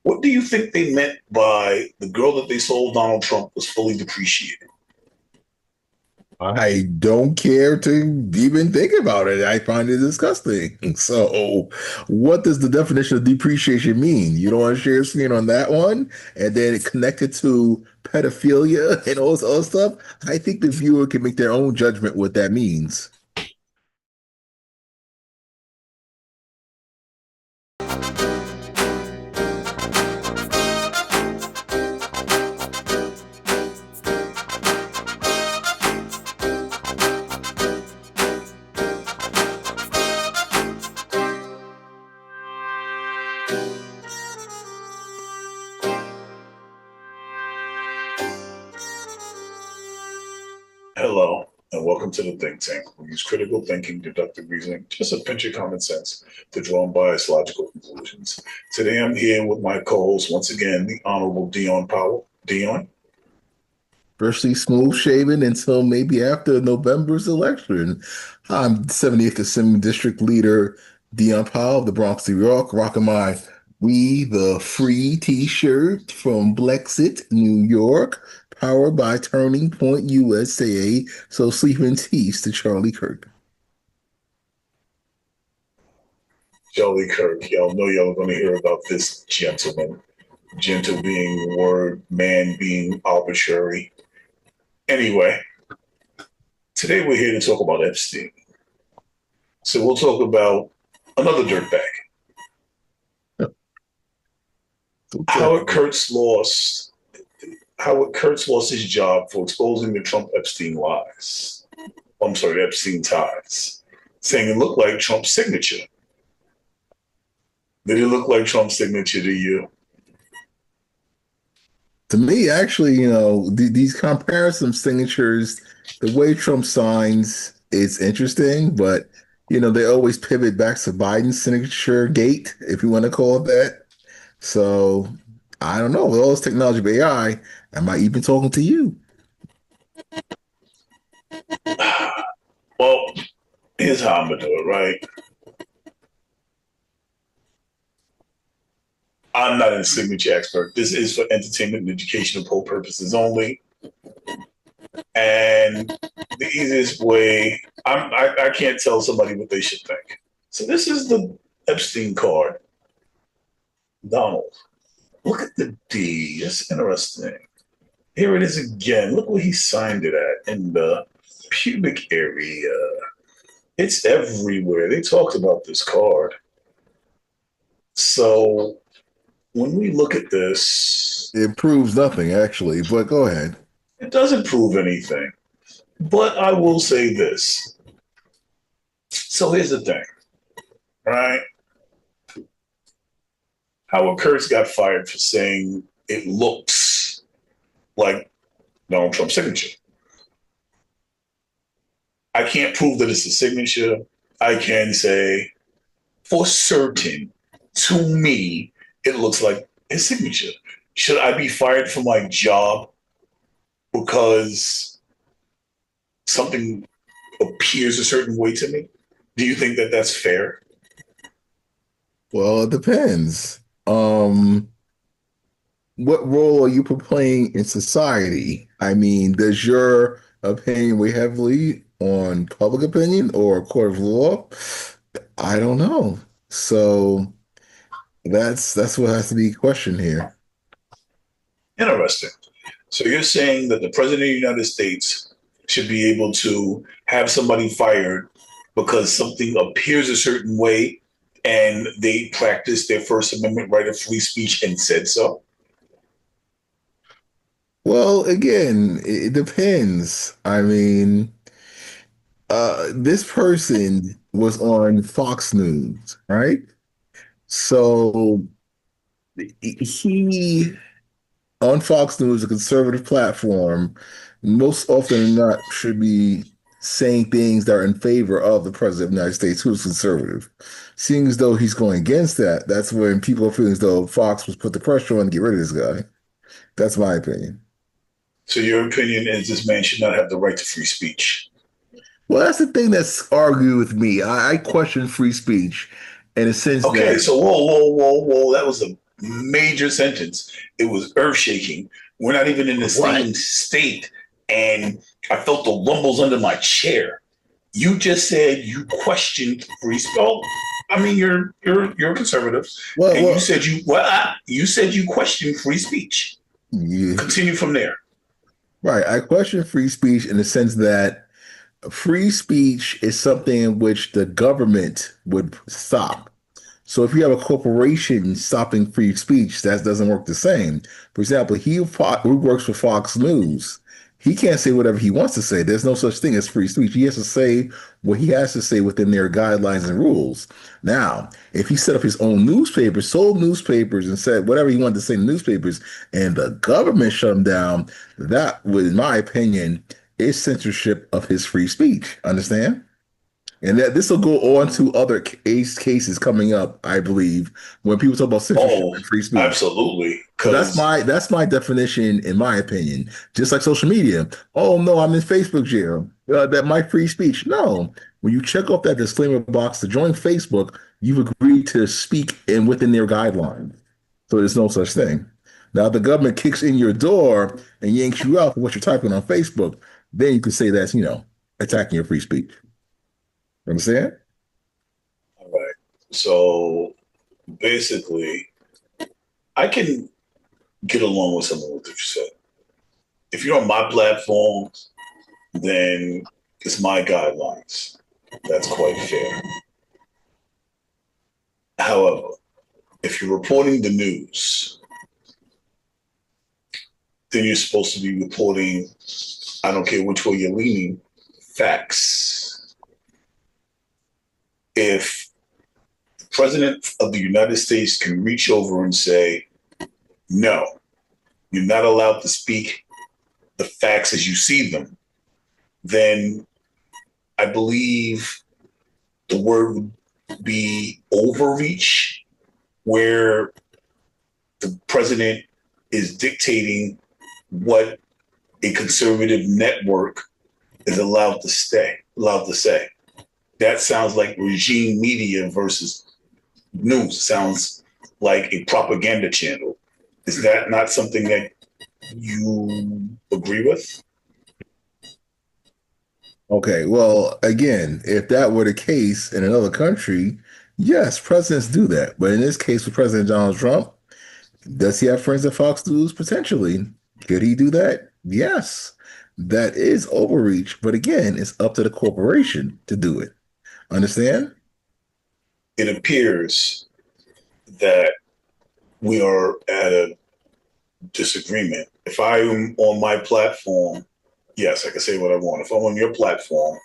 What do you think they meant by the girl that they sold Donald Trump was fully depreciated? I don't care to even think about it. I find it disgusting. So, what does the definition of depreciation mean? You don't want to share a screen on that one, and then connect it to pedophilia and all this other stuff? I think the viewer can make their own judgment what that means. Hello, and welcome to the Think Tank. We use critical thinking, deductive reasoning, just a pinch of common sense to draw unbiased logical conclusions. Today I'm here with my co-host, once again, the Honorable Dion Powell. Dion? Firstly, smooth shaven until maybe after November's election. I'm 78th Assembly District Leader Dion Powell of the Bronx, New York, rocking my We the Free t-shirt from Blexit, New York, powered by Turning Point USA. So sleep in peace to Charlie Kirk. Charlie Kirk. Y'all know y'all are going to hear about this gentleman. Gentle being word, man being arbitrary. Anyway, today we're here to talk about Epstein. So we'll talk about another dirtbag. Howard Kurtz lost Howard Kurtz lost his job for exposing the Trump Epstein lies. I'm sorry, Epstein ties, saying it looked like Trump's signature. Did it look like Trump's signature to you? To me, actually, these comparison signatures, the way Trump signs is interesting, but they always pivot back to Biden's signature gate, if you want to call it that. So I don't know. With all this technology of AI, am I even talking to you? Well, here's how I'm gonna do it, right? I'm not a signature expert. This is for entertainment and educational poll purposes only. And the easiest way, I can't tell somebody what they should think. So this is the Epstein card. Donald, look at the D. That's interesting. Here it is again. Look where he signed it at in the pubic area. It's everywhere. They talked about this card. So when we look at this, It proves nothing, actually, but go ahead. it doesn't prove anything. But I will say this. So here's the thing, right? Howard Kurtz got fired for saying it looks like Donald Trump's signature. I can't prove that it's a signature. I can say for certain, to me, it looks like his signature. Should I be fired from my job because something appears a certain way to me? Do you think that that's fair? Well, it depends. What role are you playing in society? I mean, does your opinion weigh heavily on public opinion or a court of law? I don't know. So that's what has to be questioned here. Interesting. So you're saying that the president of the United States should be able to have somebody fired because something appears a certain way and they practiced their First Amendment right of free speech and said so? Well, again, it depends. I mean, this person was on Fox News, right? So he on Fox News, a conservative platform, most often than not should be saying things that are in favor of the president of the United States, who's conservative. Seeing as though he's going against that, that's when people are feeling as though Fox was put the pressure on to get rid of this guy. That's my opinion. So your opinion is this man should not have the right to free speech. Well, that's the thing that's argued with me. I question free speech in a sense Okay, that so whoa, whoa, whoa, whoa. That was a major sentence. It was earth shaking. We're not even in the same state, and I felt the rumbles under my chair. You just said you questioned free speech. Oh, I mean, you're a conservative, and you said you said you questioned free speech. Yeah. Continue from there. Right. I question free speech in the sense that free speech is something in which the government would stop. So if you have a corporation stopping free speech, that doesn't work the same. For example, who works for Fox News, he can't say whatever he wants to say. There's no such thing as free speech. He has to say what he has to say within their guidelines and rules. Now, if he set up his own newspaper, sold newspapers, and said whatever he wanted to say in newspapers, and the government shut him down, that would, in my opinion, is censorship of his free speech. Understand? And that this will go on to other cases coming up, I believe, when people talk about censorship Oh, and free speech. absolutely. So that's my definition, in my opinion. Just like social media. Oh no, I'm in Facebook jail. That my free speech. No, when you check off that disclaimer box to join Facebook, you've agreed to speak in within their guidelines. So there's no such thing. Now, if the government kicks in your door and yanks you out for what you're typing on Facebook, then you can say that's attacking your free speech. Understand? All right. So basically, I can get along with some of what you said. If you're on my platform, then it's my guidelines. That's quite fair. However, if you're reporting the news, then you're supposed to be reporting, I don't care which way you're leaning, facts. If the president of the United States can reach over and say, no, you're not allowed to speak the facts as you see them, then I believe the word would be overreach, where the president is dictating what a conservative network is allowed to say. That sounds like regime media versus news. Sounds like a propaganda channel. Is that not something that you agree with? Okay, well, again, if that were the case in another country, yes, presidents do that. But in this case, with President Donald Trump, does he have friends at Fox News? Potentially. Could he do that? Yes. That is overreach. But again, it's up to the corporation to do it. Understand? It appears that we are at a disagreement. If I'm on my platform, yes, I can say what I want. If I'm on your platform,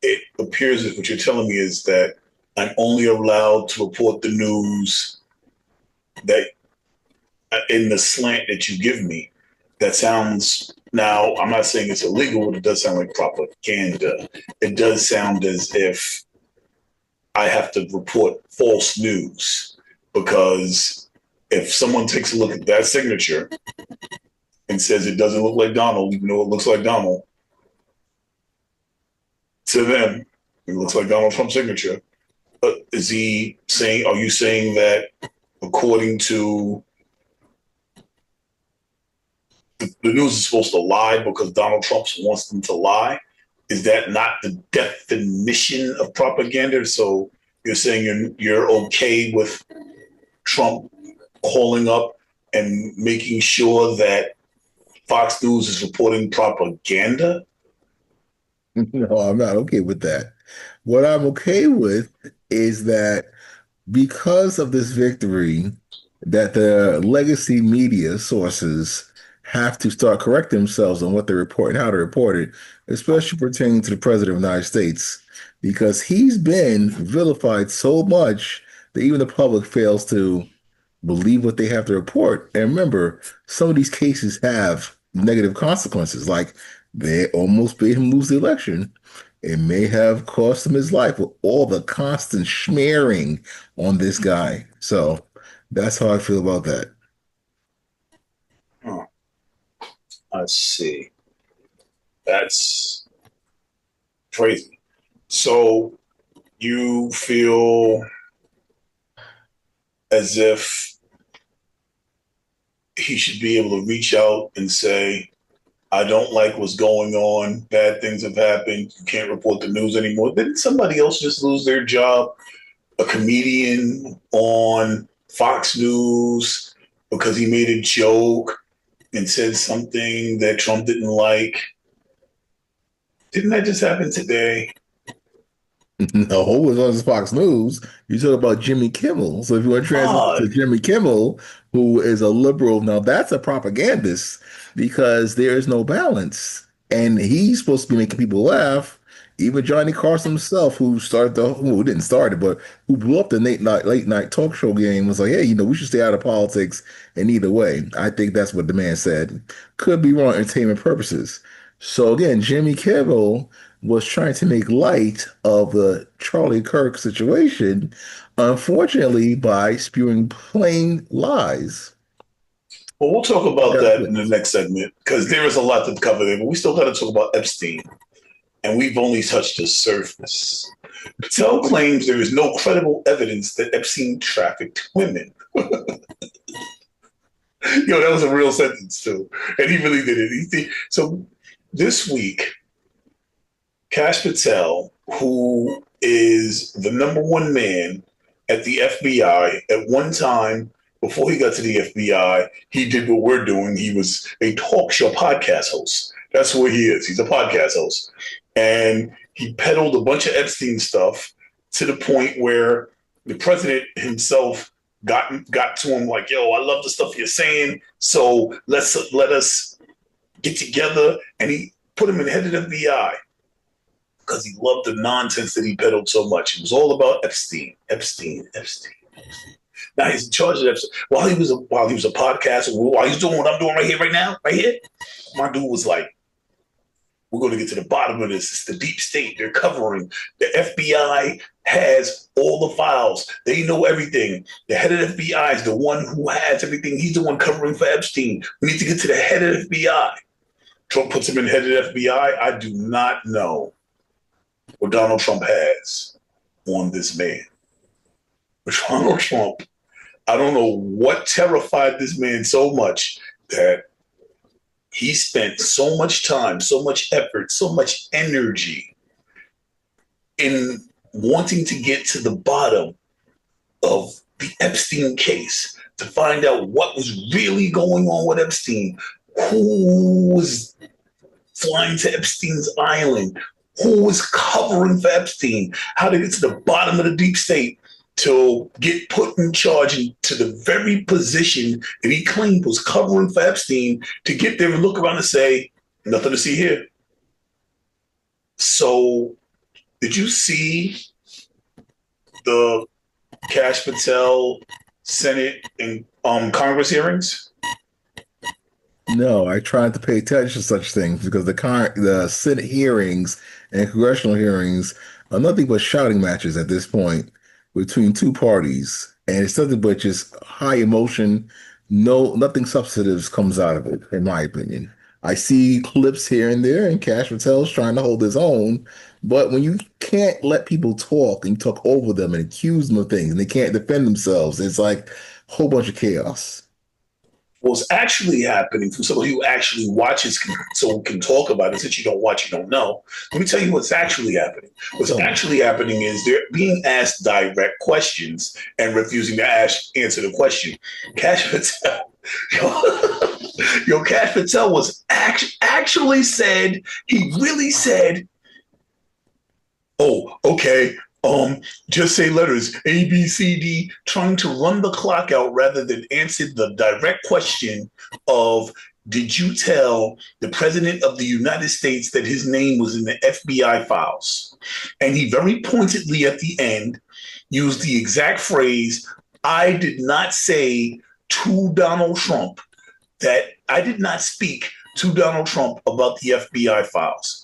it appears that what you're telling me is that I'm only allowed to report the news that in the slant that you give me. That sounds, now I'm not saying it's illegal, but it does sound like propaganda. It does sound as if I have to report false news, because if someone takes a look at that signature and says it doesn't look like Donald, even though it looks like Donald, to them, it looks like Donald Trump's signature. Is he saying, are you saying that according to the news is supposed to lie because Donald Trump wants them to lie? Is that not the definition of propaganda? So you're saying you're okay with Trump calling up and making sure that Fox News is reporting propaganda? No, I'm not okay with that. What I'm okay with is that because of this victory, that the legacy media sources have to start correcting themselves on what they report and how to report it, especially pertaining to the President of the United States, because he's been vilified so much that even the public fails to believe what they have to report. And remember, some of these cases have negative consequences, like they almost made him lose the election. It may have cost him his life with all the constant smearing on this guy. So that's how I feel about that. Huh. I see. That's crazy. So you feel as if he should be able to reach out and say, I don't like what's going on. Bad things have happened. You can't report the news anymore. Didn't somebody else just lose their job? A comedian on Fox News because he made a joke and said something that Trump didn't like. Didn't that just happen today? No, who was on Fox News? You talk about Jimmy Kimmel. So if you want to transition to God. Jimmy Kimmel, who is a liberal, now that's a propagandist because there is no balance. And he's supposed to be making people laugh. Even Johnny Carson himself, who didn't start it, but who blew up the late night talk show game, was like, hey, we should stay out of politics. And either way, I think that's what the man said. Could be wrong, entertainment purposes. So again, Jimmy Kimmel was trying to make light of the Charlie Kirk situation, unfortunately, by spewing plain lies. Well, we'll talk about Yeah, that in the please. next segment because there is a lot to cover there, but we still got to talk about Epstein, and we've only touched the surface. Patel claims there is no credible evidence that Epstein trafficked women. That was a real sentence too, and he really did it. So this week, Kash Patel, who is the number one man at the FBI, at one time before he got to the FBI, he did what we're doing. He was a talk show podcast host. That's where he is. He's a podcast host, and he peddled a bunch of Epstein stuff to the point where the president himself got to him like, yo, I love the stuff you're saying. So let us get together. And he put him in head of the FBI because he loved the nonsense that he peddled so much. It was all about Epstein. Now he's in charge of Epstein. While he was a podcaster, while he's doing what I'm doing right here, right now, right here, my dude was like, we're going to get to the bottom of this. It's the deep state. They're covering. The FBI has all the files. They know everything. The head of the FBI is the one who has everything. He's the one covering for Epstein. We need to get to the head of the FBI. Trump puts him in head of the FBI. I do not know what Donald Trump has on this man. But Donald Trump, I don't know what terrified this man so much that he spent so much time, so much effort, so much energy in wanting to get to the bottom of the Epstein case to find out what was really going on with Epstein, who was flying to Epstein's island, who was covering for Epstein, how to get to the bottom of the deep state to get put in charge to the very position that he claimed was covering for Epstein, to get there and look around and say, nothing to see here. So did you see the Kash Patel Senate and Congress hearings? No, I tried to pay attention to such things because the Senate hearings and congressional hearings are nothing but shouting matches at this point between two parties, and it's nothing but just high emotion. No, nothing substantive comes out of it, in my opinion. I see clips here and there, and Kash Patel's trying to hold his own, but when you can't let people talk and you talk over them and accuse them of things, and they can't defend themselves, it's like a whole bunch of chaos. What's actually happening from somebody who actually watches so can talk about it. Since you don't watch, you don't know. Let me tell you what's actually happening. What's actually happening is they're being asked direct questions and refusing to answer the question. Kash Patel, Kash Patel was actually said, he really said, oh, okay, just say letters A, B, C, D, trying to run the clock out rather than answer the direct question of, did you tell the president of the United States that his name was in the FBI files? And he very pointedly at the end used the exact phrase, I did not say to Donald Trump that I did not speak to Donald Trump about the FBI files.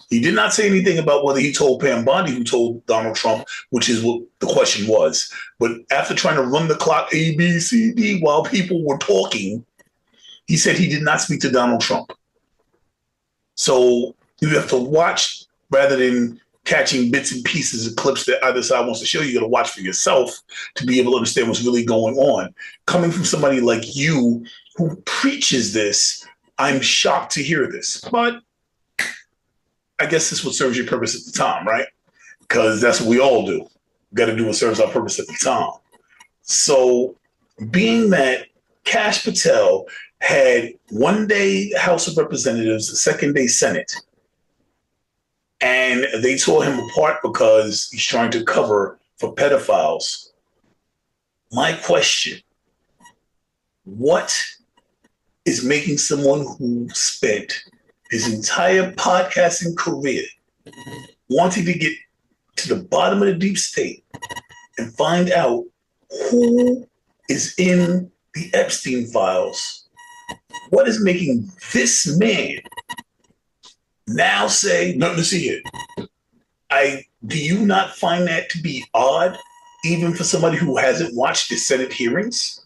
He did not say anything about whether he told Pam Bondi who told Donald Trump, which is what the question was. But after trying to run the clock A, B, C, D while people were talking, he said he did not speak to Donald Trump. So you have to watch rather than catching bits and pieces of clips that either side wants to show you. You got to watch for yourself to be able to understand what's really going on. Coming from somebody like you who preaches this, I'm shocked to hear this. But I guess this is what serves your purpose at the time, right? Because that's what we all do. We got to do what serves our purpose at the time. So being that Kash Patel had one day House of Representatives, second day Senate, and they tore him apart because he's trying to cover for pedophiles. My question, what is making someone who spent his entire podcasting career wanting to get to the bottom of the deep state and find out who is in the Epstein files? What is making this man now say, nothing to see here? Do you not find that to be odd, even for somebody who hasn't watched the Senate hearings?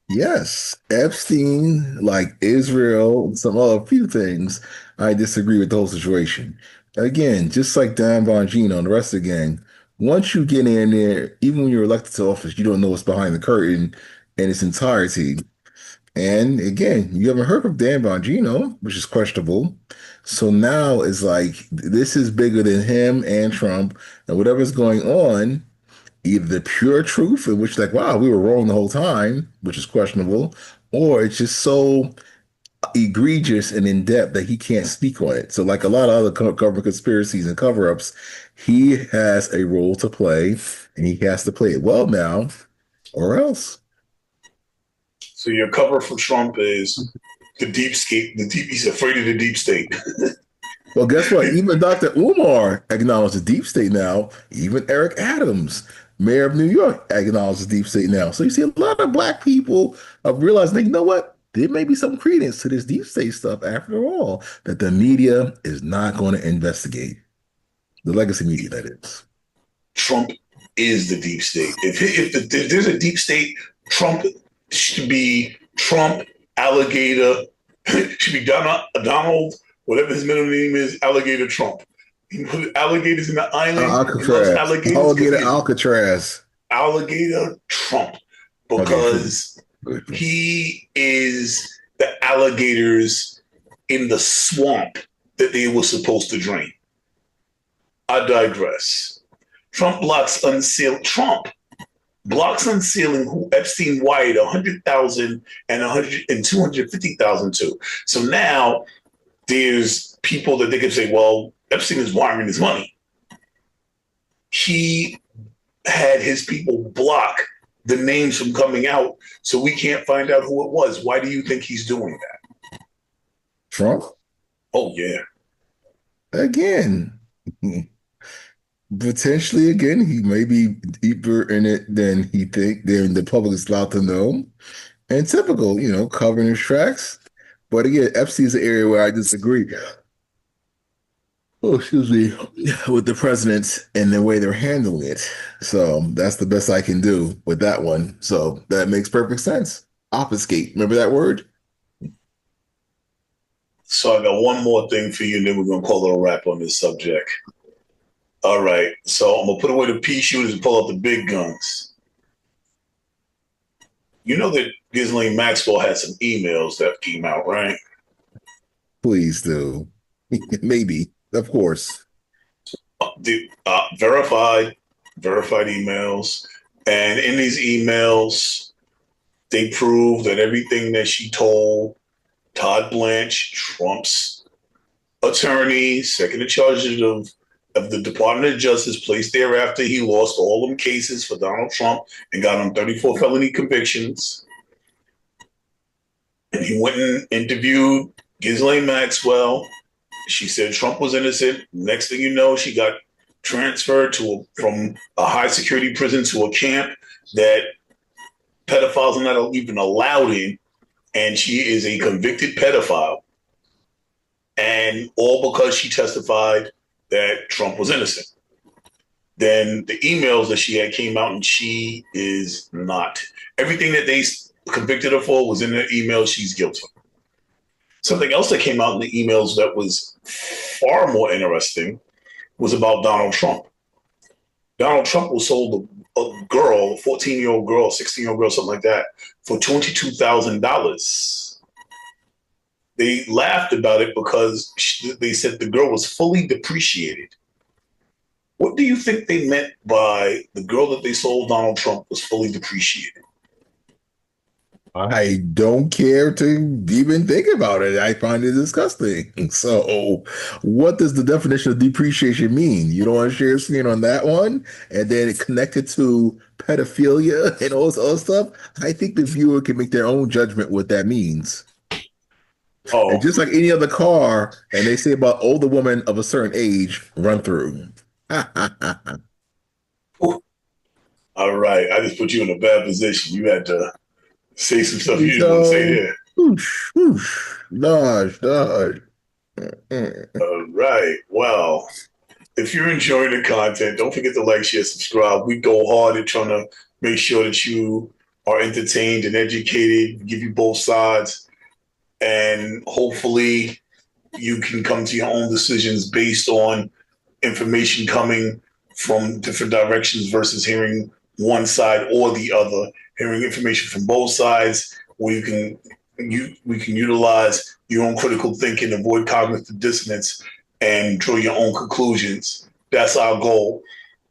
Yes, Epstein, like Israel, some other few things, I disagree with the whole situation. Again, just like Don Bongino and the rest of the gang, once you get in there, even when you're elected to office, you don't know what's behind the curtain in its entirety. And again, you haven't heard of Dan Bongino, which is questionable. So now it's like this is bigger than him and Trump and whatever's going on, either the pure truth, in which like, wow, we were wrong the whole time, which is questionable, or it's just so egregious and in depth that he can't speak on it. So like a lot of other government conspiracies and cover-ups, he has a role to play and he has to play it well now or else. So your cover for Trump is the deep state. He's afraid of the deep state. Well, guess what? Even Dr. Umar acknowledged the deep state now. Even Eric Adams, mayor of New York, acknowledges the deep state now. So you see a lot of black people realizing, you know what? There may be some credence to this deep state stuff after all, that the media is not going to investigate. The legacy media, that is. Trump is the deep state. If there's a deep state, Trump should be Trump, alligator, should be Donald, whatever his middle name is, alligator Trump. He put alligators in the island. Alcatraz. Alcatraz. Alligator Trump. Because he is the alligators in the swamp that they were supposed to drain. I digress. Trump blocks unsealing who Epstein wired $100,000 and $250,000 to. So now there's people that they can say, well, Epstein is wiring his money. He had his people block the names from coming out, so we can't find out who it was. Why do you think he's doing that? Trump? Oh, yeah. Again. Potentially, again, he may be deeper in it than the public is allowed to know. And typical, covering his tracks. But again, Epstein's an area where I disagree. Oh, excuse me, with the presidents and the way they're handling it. So that's the best I can do with that one. So that makes perfect sense. Obfuscate. Remember that word? So I got one more thing for you, and then we're going to call it a wrap on this subject. All right. So I'm going to put away the pea shooters and pull out the big guns. You know that Ghislaine Maxwell had some emails that came out, right? Please do. Maybe. Of course. Verified emails. And in these emails, they prove that everything that she told Todd Blanche, Trump's attorney, second in charge of the Department of Justice, placed there after he lost all them cases for Donald Trump and got on 34 felony convictions. And he went and interviewed Ghislaine Maxwell. She said Trump was innocent. Next thing you know, she got transferred from a high security prison to a camp that pedophiles are not even allowed in. And she is a convicted pedophile. And all because she testified that Trump was innocent. Then the emails that she had came out and she is not. Everything that they convicted her for was in the email. She's guilty. Something else that came out in the emails that was far more interesting was about Donald Trump. Donald Trump was sold a girl, a 14-year-old girl, 16-year-old girl, something like that, for $22,000. They laughed about it because they said the girl was fully depreciated. What do you think they meant by the girl that they sold Donald Trump was fully depreciated? I don't care to even think about it. I find it disgusting. So, what does the definition of depreciation mean? You don't want to share a screen on that one, and then it connected to pedophilia and all this other stuff. I think the viewer can make their own judgment what that means. And Oh, just like any other car, and they say about older women of a certain age, run through. all right. I just put you in a bad position. You had to say some stuff you didn't want to say So, there. whoosh, whoosh, dodge, dodge. All right. Well, if you're enjoying the content, don't forget to like, share, subscribe. We go hard at trying to make sure that you are entertained and educated, give you both sides, and hopefully you can come to your own decisions based on information coming from different directions versus hearing one side or the other, hearing information from both sides where we can utilize your own critical thinking, avoid cognitive dissonance, and draw your own conclusions. That's our goal.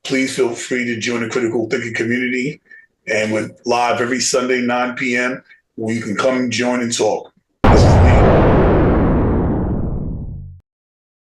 Please feel free to join the critical thinking community. And we're live every Sunday, 9 p.m., where you can come join and talk.